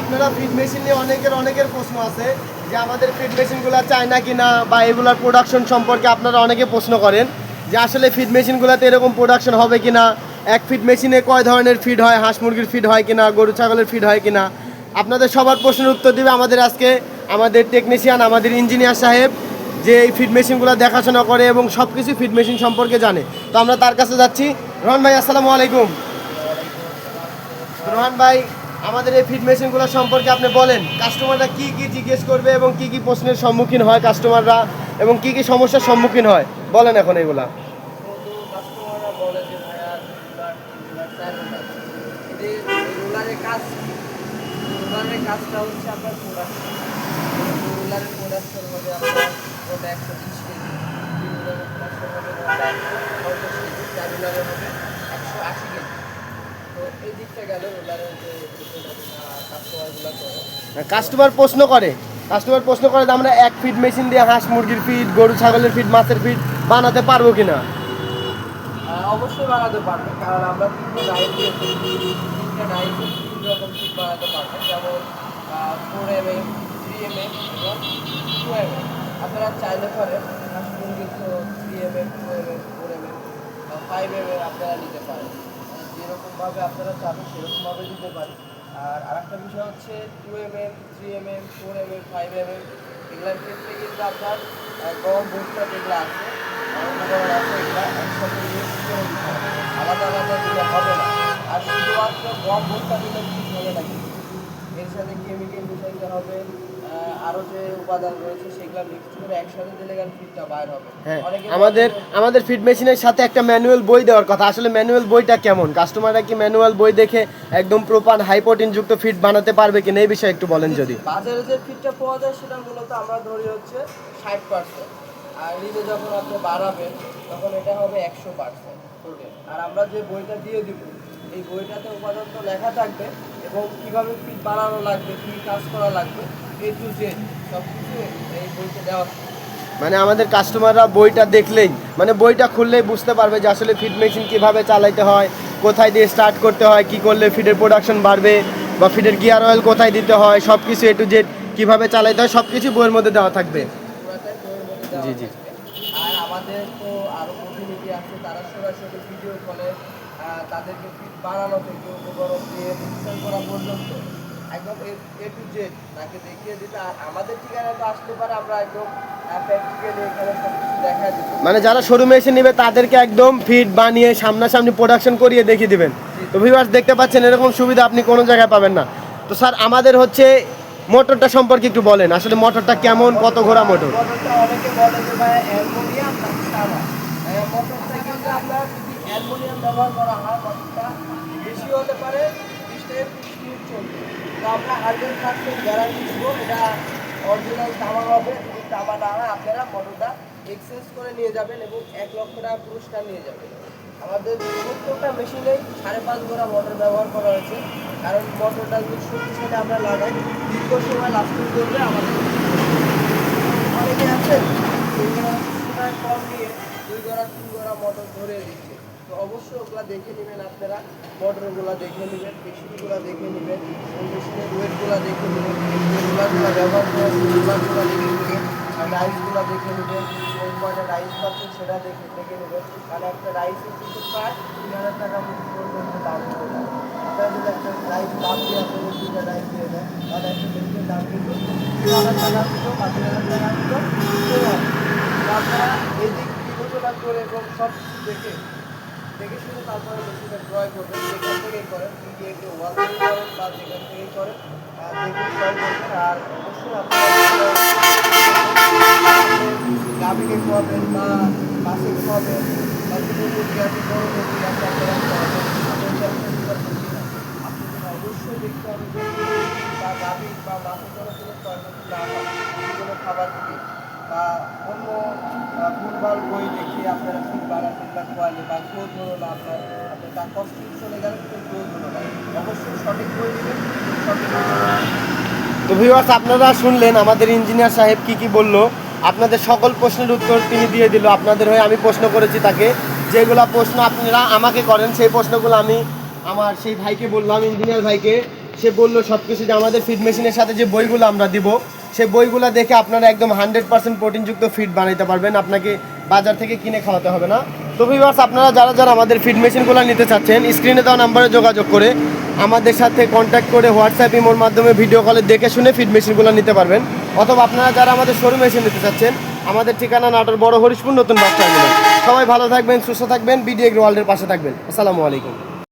আপনারা feed machine নিয়ে অনেকের প্রশ্ন আছে যে আমাদের ফিড মেশিনগুলো চায়না কিনা বা এগুলার প্রোডাকশন সম্পর্কে আপনারা অনেকে প্রশ্ন করেন যে আসলে ফিড মেশিনগুলোতে এরকম প্রোডাকশন হবে কিনা, এক ফিড মেশিনে কয় ধরনের ফিড হয়, হাঁস মুরগির ফিড হয় কিনা, গরু ছাগলের ফিড হয় কিনা। আপনাদের সবার প্রশ্নের উত্তর দিবে আমাদের টেকনিশিয়ান, আমাদের ইঞ্জিনিয়ার সাহেব, যে এই ফিড মেশিনগুলো দেখাশোনা করে এবং সব কিছু ফিড মেশিন সম্পর্কে জানে। তো আমরা তার কাছে যাচ্ছি। রোহান ভাই, আসসালামু আলাইকুম। রোহান ভাই, আমাদের এই ফিড মেশিনগুলো সম্পর্কে আপনি বলেন, কাস্টমাররা কি কি জিজ্ঞেস করবে এবং কি কি প্রশ্নের সম্মুখীন হয় কাস্টমাররা এবং কি কি সমস্যার সম্মুখীন হয়, বলেন এখন এগুলা। কাস্টমাররা বলে যে ভাইয়া রোলারের কাজটা হচ্ছে আপনার প্রোডাকশন। রোলারের প্রোডাকশন হবে আপনার ওটা 120 কেজি, রোলারের প্রোডাকশন হবে ওটা 150 কেজি, চার রোলারে হবে 180 কেজি। তো এই দিকটা গেল রোলারের যে কাস্টমারগুলো করে। কাস্টমার প্রশ্ন করে যে আমরা এক ফিড মেশিন দিয়ে হাঁস মুরগির ফিড, গরু ছাগলের ফিড, মাছের ফিড বানাতে পারবো কিনা। অবশ্যই বানাতে পারবে, কারণ আমরা তিনটা ডাইট দিয়েছি, তিনটা ডাইটে 3 রকম ফিড বানাতে পারবেন, যেমন 4mm, 3mm এবং 2mm। আপনারা চাইলে পরে হাঁস মুরগির তো 3mm, 2mm, 4mm বা 5mm আপনারা নিতে পারেন। যেরকমভাবে আপনারা চাবেন সেরকমভাবে দিতে পারেন। আর আরেকটা বিষয় হচ্ছে 2mm, 3mm, 4mm, 5mm এগুলোর ক্ষেত্রে কিন্তু আপনার গম ভুট্টা যেগুলো আছে এগুলো একসাথে মিক্স করে দিতে হবে, আলাদা আলাদা দিলে হবে না। আর শুধুমাত্র গম ভুট্টা দিলে ঠিক হবে না, কিন্তু এর সাথে কেমিক্যাল মিশাইতে হবে, আরও যে উপাদান রয়েছে সেগুলো মিক্স করে একসাথে দিলে গেলে ফিডটা বাইর হবে। হ্যাঁ, আমাদের ফিড মেশিনের সাথে একটা ম্যানুয়াল বই দেওয়ার কথা। আসলে ম্যানুয়াল বইটা কেমন, কাস্টমাররা কি ম্যানুয়াল বই দেখে একদম প্রপার হাই প্রোটিন যুক্ত ফিড বানাতে পারবে কিনা, এই বিষয়ে একটু বলেন যদি। বাজারে যে ফিডটা পাওয়া যায় সেটা মূলত আমরা ধরি হচ্ছে 60%, আর নিজে যখন আপনি বাড়াবেন তখন এটা হবে 100% প্রোটিন। আর আমরা যে বইটা দিয়ে দিব এই বইটাতে উপাদান তো লেখা থাকবে এবং কীভাবে ফিড বাড়ানো লাগবে, কী কাজ করা লাগবে, A to Z সব কিছু এই বইতে দেওয়া থাকে। মানে আমাদের কাস্টমাররা বইটা দেখলেই, মানে বইটা খুললেই বুঝতে পারবে যে আসলে ফিড মেশিন কীভাবে চালাইতে হয়, কোথায় দিয়ে স্টার্ট করতে হয়, কি করলে ফিডের প্রোডাকশন বাড়বে, বা ফিডের গিয়ার অয়েল কোথায় দিতে হয়, সব কিছু A to Z কীভাবে চালাইতে হয় সব কিছু বইয়ের মধ্যে দেওয়া থাকবে। পুরাটাই বইয়ের মধ্যে দেওয়া জি জি। থাকবে। আর আমাদের তো আরও প্রতিনিধি আছে, তারা সরাসরি ভিডিও কলে তাদেরকে ফিড বানানো থেকে উপকরণ দিয়ে মিক্সার করা পর্যন্ত একদম A to Z তাকে দেখিয়ে দিতে। আর আমাদের ঠিকানা তো আসতে পারে, আমরা একদম প্র্যাকটিক্যালি এখানে সব কিছু দেখা দিতে। মানে যারা শোরুমে এসে নেবে তাদেরকে একদম ফিড বানিয়ে সামনাসামনি প্রোডাকশন করিয়ে দেখিয়ে দিবেন। তো ভিউয়ার্স দেখতে পাচ্ছেন, এরকম সুবিধা আপনি কোনো জায়গায় পাবেন না। তো স্যার, আমাদের হচ্ছে মোটরটা সম্পর্কে একটু বলেন, আসলে মোটরটা কেমন, কত ঘোড়া মোটর। মোটরটা অনেকে বলে যে ভাই অ্যালুমিনিয়াম নাকি তামা। মোটরটা কিন্তু আপনার যদি অ্যালুমিনিয়াম ব্যবহার করা হয় মোটরটা বেশি হতে পারে 20 থেকে 30 মিনিট চলবে। তো আমরা 100% গ্যারান্টি দেবো এটা অরিজিনাল তামা হবে। যদি তামা না হয় আপনারা মোটরটা এক্সচেঞ্জ করে নিয়ে যাবেন এবং 1 লক্ষ টাকা পুরস্কার নিয়ে যাবেন। আমাদের প্রত্যেকটা মেশিনেই 5.5 ঘোড়া মোটর ব্যবহার করা হয়েছে, কারণ মোটরটা যদি শক্তিশালী আমরা লাগাই দীর্ঘ সময় লাস্টিং করবে। আমাদের অনেকে আছে সময় কম নিয়ে 2 ঘোড়া 3 ঘোড়া মোটর ধরে দিচ্ছে। তো অবশ্যই ওগুলো দেখে নেবেন আপনারা, মোটরগুলো দেখে নেবেন, মেশিনগুলো দেখে নেবেন, ওই মেশিনের ওয়েটগুলো দেখে নেবেন, রোলারগুলো ব্যবহার করা রোলারগুলো দেখে নেবেন, আর রাইসগুলো দেখে নেবেন, কোন কয়টা রাইস পাচ্ছেন সেটা দেখে নেবেন। কারণ একটা রাইসের কিন্তু প্রায় 3,000 টাকা পর্যন্ত দাম হতে পারে। আপনারা যদি একটা রাইস দাম দিয়ে আপনাদের 2টা রাইস দিয়ে দেন তাহলে একটা মেশিনের দাম কিন্তু 3,000 টাকা আসতো বা 3,000 টাকা আসতো। তো আপনারা এদিক বিবেচনা করে এবং সব কিছু দেখে শুনে তারপরে মেশিনটা ক্রয় করবেন। যেখান থেকেই করেন, ইন্ডিয়াকে ওয়াল থেকে করেন বা যেখান থেকেই করেন দেখে ক্রয় করবেন। আর অবশ্যই আপনারা গাভীকে খাওয়াবেন বা মাছে খাওয়াবেন বা ছোটো মুরগি আছে, বড়ো মুরগি আছে, আপনারা খাওয়াবেন। আপনাদের অবশ্যই দেখতে হবে যে বা গাভী বা মাছের জন্য কোনো ক্ষয়ক্ষতি না হয়, কোনো খাবার দিয়ে বা অন্য ভুলভাল বই দেখিয়ে আপনারা ফিড বানাতে বা খোয়ালে বা গ্রোথ হলো না, আপনার তার কষ্ট চলে গেলে কিন্তু গ্রোথ হলো না। অবশ্যই সঠিক বই দেবেন, সঠিক। তো ভিউয়ার্স, আপনারা শুনলেন আমাদের ইঞ্জিনিয়ার সাহেব কি কি বলল। আপনাদের সকল প্রশ্নের উত্তর তিনি দিয়ে দিল। আপনাদের হয়ে আমি প্রশ্ন করেছি তাকে, যেগুলো প্রশ্ন আপনারা আমাকে করেন সেই প্রশ্নগুলো আমি আমার সেই ভাইকে বললাম, ইঞ্জিনিয়ার ভাইকে। সে বললো সব কিছু, যে আমাদের ফিড মেশিনের সাথে যে বইগুলো আমরা দিব সেই বইগুলো দেখে আপনারা একদম 100% প্রোটিনযুক্ত ফিড বানাইতে পারবেন, আপনাকে বাজার থেকে কিনে খাওয়াতে হবে না। তো ভিউয়ার্স, আপনারা যারা যারা আমাদের ফিড মেশিনগুলো নিতে চাচ্ছেন স্ক্রিনে দেওয়া নাম্বারে যোগাযোগ করে আমাদের সাথে কন্ট্যাক্ট করে হোয়াটসঅ্যাপ ইমোর মাধ্যমে ভিডিও কলে দেখে শুনে ফিড মেশিনগুলো নিতে পারবেন। অথবা আপনারা যারা আমাদের শোরুমে এসে নিতে চাচ্ছেন, আমাদের ঠিকানা নাটোর বড় হরিশপুর নতুন বাস টার্মিনাল। সবাই ভালো থাকবেন, সুস্থ থাকবেন, বিডি এগ্রো ওয়ার্ল্ডের পাশে থাকবেন। আসসালামু আলাইকুম।